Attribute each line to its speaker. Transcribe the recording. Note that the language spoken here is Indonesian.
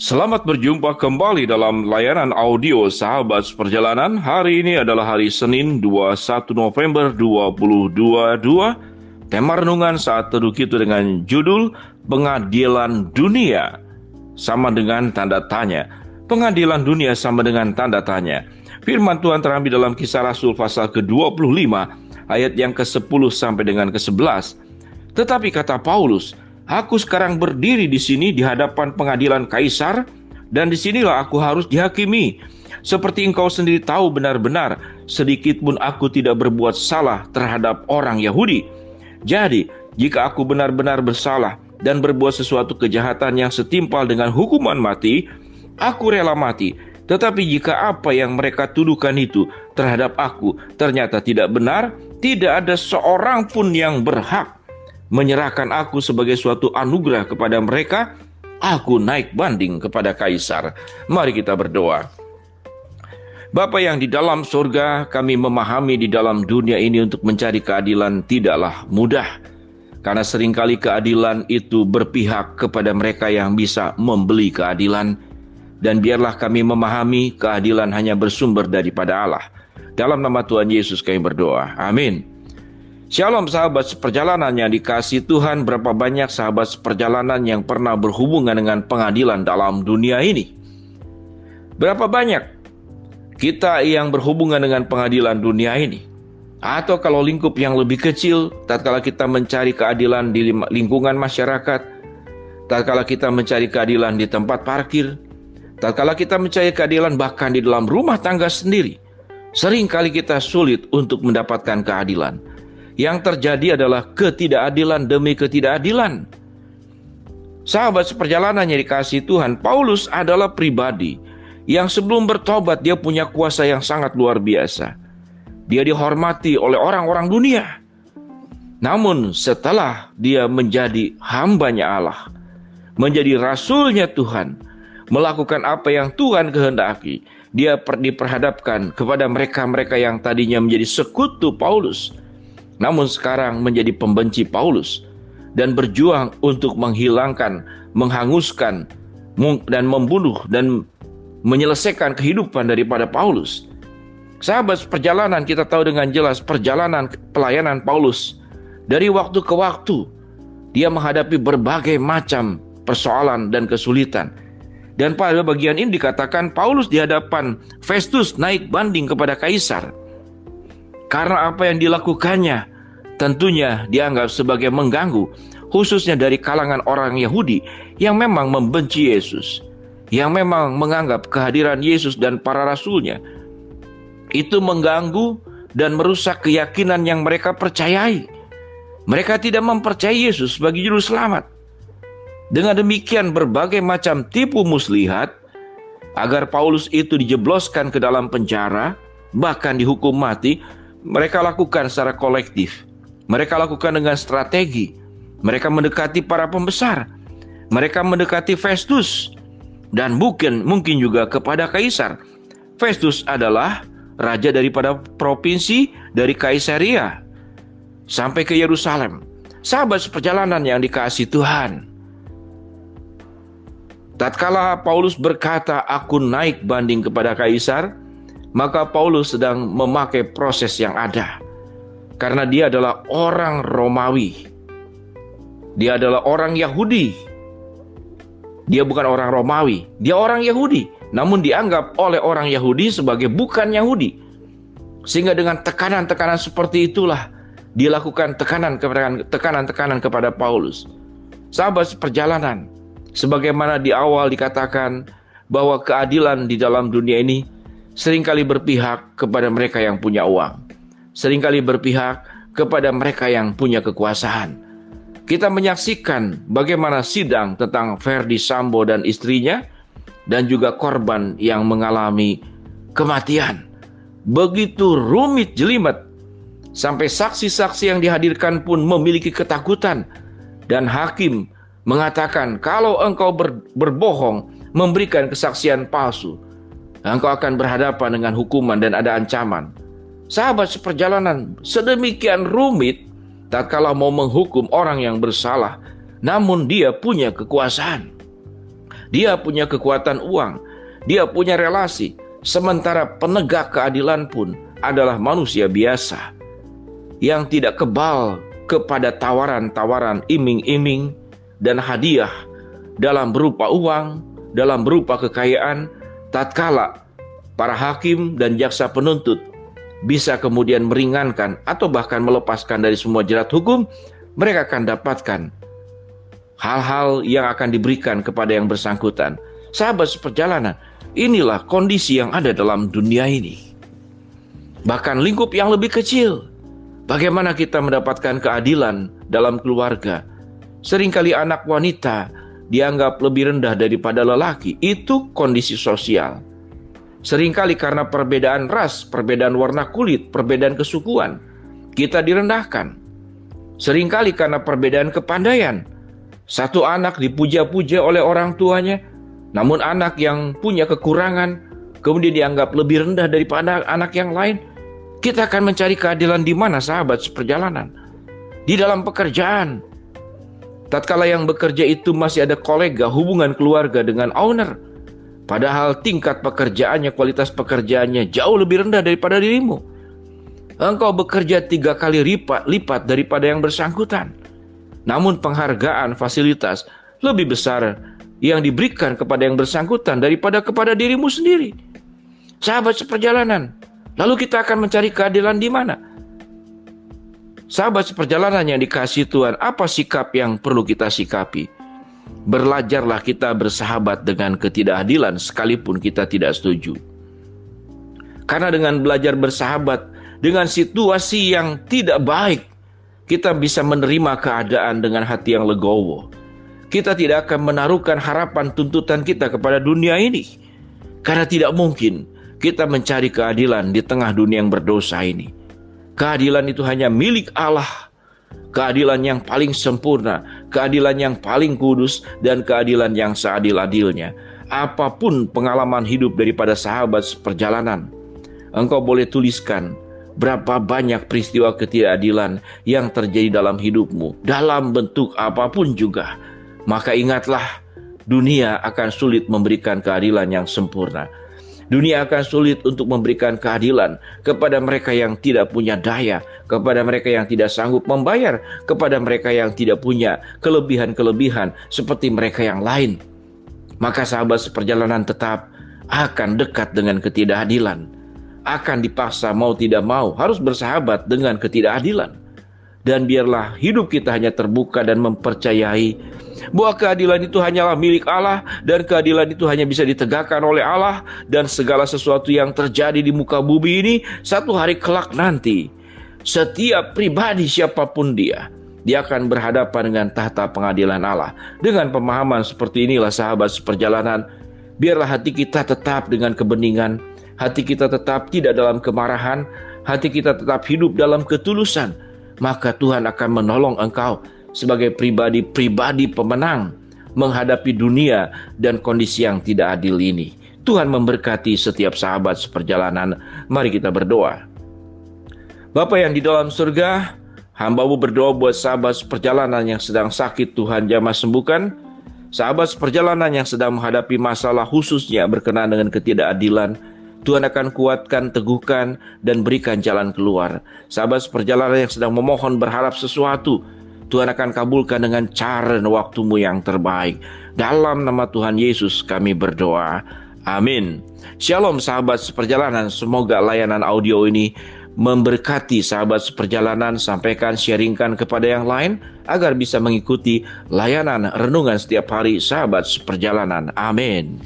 Speaker 1: Selamat berjumpa kembali dalam layanan audio Sahabat Perjalanan. Hari ini adalah hari Senin 21 November 2022. Tema renungan saat teduh kita dengan judul Pengadilan Dunia sama dengan tanda tanya. Pengadilan dunia sama dengan tanda tanya. Firman Tuhan terambil dalam Kisah Rasul pasal ke-25 ayat yang ke-10 sampai dengan ke-11. Tetapi kata Paulus, "Aku sekarang berdiri di sini di hadapan pengadilan Kaisar, dan disinilah aku harus dihakimi. Seperti engkau sendiri tahu benar-benar, sedikit pun aku tidak berbuat salah terhadap orang Yahudi. Jadi, jika aku benar-benar bersalah dan berbuat sesuatu kejahatan yang setimpal dengan hukuman mati, aku rela mati. Tetapi jika apa yang mereka tuduhkan itu terhadap aku ternyata tidak benar, tidak ada seorang pun yang berhak menyerahkan aku sebagai suatu anugerah kepada mereka. Aku naik banding kepada Kaisar." Mari kita berdoa. Bapa yang di dalam surga, kami memahami di dalam dunia ini untuk mencari keadilan tidaklah mudah. Karena seringkali keadilan itu berpihak kepada mereka yang bisa membeli keadilan. Dan biarlah kami memahami keadilan hanya bersumber daripada Allah. Dalam nama Tuhan Yesus kami berdoa. Amin. Shalom sahabat seperjalanan yang dikasihi Tuhan. Berapa banyak sahabat seperjalanan yang pernah berhubungan dengan pengadilan dalam dunia ini? Berapa banyak kita yang berhubungan dengan pengadilan dunia ini? Atau kalau lingkup yang lebih kecil, tatkala kita mencari keadilan di lingkungan masyarakat, tatkala kita mencari keadilan di tempat parkir, tatkala kita mencari keadilan bahkan di dalam rumah tangga sendiri, seringkali kita sulit untuk mendapatkan keadilan. Yang terjadi adalah ketidakadilan demi ketidakadilan. Sahabat seperjalanan yang dikasihi Tuhan, Paulus adalah pribadi yang sebelum bertobat dia punya kuasa yang sangat luar biasa. Dia dihormati oleh orang-orang dunia. Namun setelah dia menjadi hambanya Allah, menjadi rasulnya Tuhan, melakukan apa yang Tuhan kehendaki, dia diperhadapkan kepada mereka-mereka yang tadinya menjadi sekutu Paulus, namun sekarang menjadi pembenci Paulus, dan berjuang untuk menghilangkan, menghanguskan, dan membunuh dan menyelesaikan kehidupan daripada Paulus. Sahabat perjalanan, kita tahu dengan jelas perjalanan pelayanan Paulus. Dari waktu ke waktu, dia menghadapi berbagai macam persoalan dan kesulitan. Dan pada bagian ini dikatakan Paulus di hadapan Festus naik banding kepada Kaisar. Karena apa yang dilakukannya tentunya dianggap sebagai mengganggu, khususnya dari kalangan orang Yahudi yang memang membenci Yesus, yang memang menganggap kehadiran Yesus dan para rasulnya itu mengganggu dan merusak keyakinan yang mereka percayai. Mereka tidak mempercayai Yesus sebagai juru selamat. Dengan demikian berbagai macam tipu muslihat agar Paulus itu dijebloskan ke dalam penjara, bahkan dihukum mati, mereka lakukan secara kolektif. Mereka lakukan dengan strategi. Mereka mendekati para pembesar. Mereka mendekati Festus. Dan mungkin juga kepada Kaisar. Festus adalah raja daripada provinsi dari Kaisaria sampai ke Yerusalem. Sahabat seperjalanan yang dikasihi Tuhan, tatkala Paulus berkata, "Aku naik banding kepada Kaisar," maka Paulus sedang memakai proses yang ada. Karena dia adalah orang Romawi. Dia adalah orang Yahudi. Dia bukan orang Romawi. Dia orang Yahudi. Namun dianggap oleh orang Yahudi sebagai bukan Yahudi. Sehingga dengan tekanan-tekanan seperti itulah dilakukan tekanan-tekanan kepada Paulus. Sahabat seperjalanan, sebagaimana di awal dikatakan bahwa keadilan di dalam dunia ini seringkali berpihak kepada mereka yang punya uang. Seringkali berpihak kepada mereka yang punya kekuasaan. Kita menyaksikan bagaimana sidang tentang Ferdy Sambo dan istrinya, dan juga korban yang mengalami kematian. Begitu rumit jelimet, sampai saksi-saksi yang dihadirkan pun memiliki ketakutan. Dan hakim mengatakan, kalau engkau berbohong, memberikan kesaksian palsu, engkau akan berhadapan dengan hukuman dan ada ancaman. Sahabat seperjalanan, sedemikian rumit tatkala mau menghukum orang yang bersalah, namun dia punya kekuasaan. Dia punya kekuatan uang, dia punya relasi. Sementara penegak keadilan pun adalah manusia biasa yang tidak kebal kepada tawaran-tawaran iming-iming dan hadiah dalam berupa uang, dalam berupa kekayaan, tatkala para hakim dan jaksa penuntut bisa kemudian meringankan atau bahkan melepaskan dari semua jerat hukum, mereka akan dapatkan hal-hal yang akan diberikan kepada yang bersangkutan. Sahabat seperjalanan, inilah kondisi yang ada dalam dunia ini. Bahkan lingkup yang lebih kecil, bagaimana kita mendapatkan keadilan dalam keluarga. Seringkali anak wanita dianggap lebih rendah daripada lelaki. Itu kondisi sosial. Seringkali karena perbedaan ras, perbedaan warna kulit, perbedaan kesukuan, kita direndahkan. Seringkali karena perbedaan kepandaian. Satu anak dipuja-puja oleh orang tuanya, namun anak yang punya kekurangan kemudian dianggap lebih rendah daripada anak yang lain. Kita akan mencari keadilan di mana, sahabat seperjalanan? Di dalam pekerjaan. Tatkala yang bekerja itu masih ada kolega, hubungan keluarga dengan owner, padahal tingkat pekerjaannya, kualitas pekerjaannya jauh lebih rendah daripada dirimu. Engkau bekerja 3 kali lipat daripada yang bersangkutan. Namun penghargaan, fasilitas lebih besar yang diberikan kepada yang bersangkutan daripada kepada dirimu sendiri. Sahabat seperjalanan, lalu kita akan mencari keadilan di mana? Sahabat seperjalanan yang dikasihi Tuhan, apa sikap yang perlu kita sikapi? Belajarlah kita bersahabat dengan ketidakadilan sekalipun kita tidak setuju. Karena dengan belajar bersahabat dengan situasi yang tidak baik, kita bisa menerima keadaan dengan hati yang legowo. Kita tidak akan menaruhkan harapan tuntutan kita kepada dunia ini. Karena tidak mungkin kita mencari keadilan di tengah dunia yang berdosa ini. Keadilan itu hanya milik Allah. Keadilan yang paling sempurna, keadilan yang paling kudus, dan keadilan yang seadil-adilnya. Apapun pengalaman hidup daripada sahabat seperjalanan, engkau boleh tuliskan berapa banyak peristiwa ketidakadilan yang terjadi dalam hidupmu, dalam bentuk apapun juga. Maka ingatlah, dunia akan sulit memberikan keadilan yang sempurna. Dunia akan sulit untuk memberikan keadilan kepada mereka yang tidak punya daya, kepada mereka yang tidak sanggup membayar, kepada mereka yang tidak punya kelebihan-kelebihan seperti mereka yang lain. Maka sahabat seperjalanan tetap akan dekat dengan ketidakadilan. Akan dipaksa mau tidak mau harus bersahabat dengan ketidakadilan. Dan biarlah hidup kita hanya terbuka dan mempercayai bahwa keadilan itu hanyalah milik Allah, dan keadilan itu hanya bisa ditegakkan oleh Allah, dan segala sesuatu yang terjadi di muka bumi ini satu hari kelak nanti, setiap pribadi siapapun dia akan berhadapan dengan tahta pengadilan Allah. Dengan pemahaman seperti inilah sahabat seperjalanan, biarlah hati kita tetap dengan kebeningan, hati kita tetap tidak dalam kemarahan, hati kita tetap hidup dalam ketulusan. Maka Tuhan akan menolong engkau sebagai pribadi pemenang menghadapi dunia dan kondisi yang tidak adil ini. Tuhan memberkati setiap sahabat seperjalanan. Mari kita berdoa. Bapa yang di dalam surga, hamba-Mu berdoa buat sahabat seperjalanan yang sedang sakit, Tuhan jamah sembuhkan. Sahabat seperjalanan yang sedang menghadapi masalah khususnya berkenaan dengan ketidakadilan, Tuhan akan kuatkan, teguhkan, dan berikan jalan keluar. Sahabat seperjalanan yang sedang memohon berharap sesuatu, Tuhan akan kabulkan dengan cara dan waktu-Mu yang terbaik. Dalam nama Tuhan Yesus kami berdoa. Amin. Shalom sahabat seperjalanan, semoga layanan audio ini memberkati sahabat seperjalanan. Sampaikan, sharingkan kepada yang lain agar bisa mengikuti layanan renungan setiap hari sahabat seperjalanan. Amin.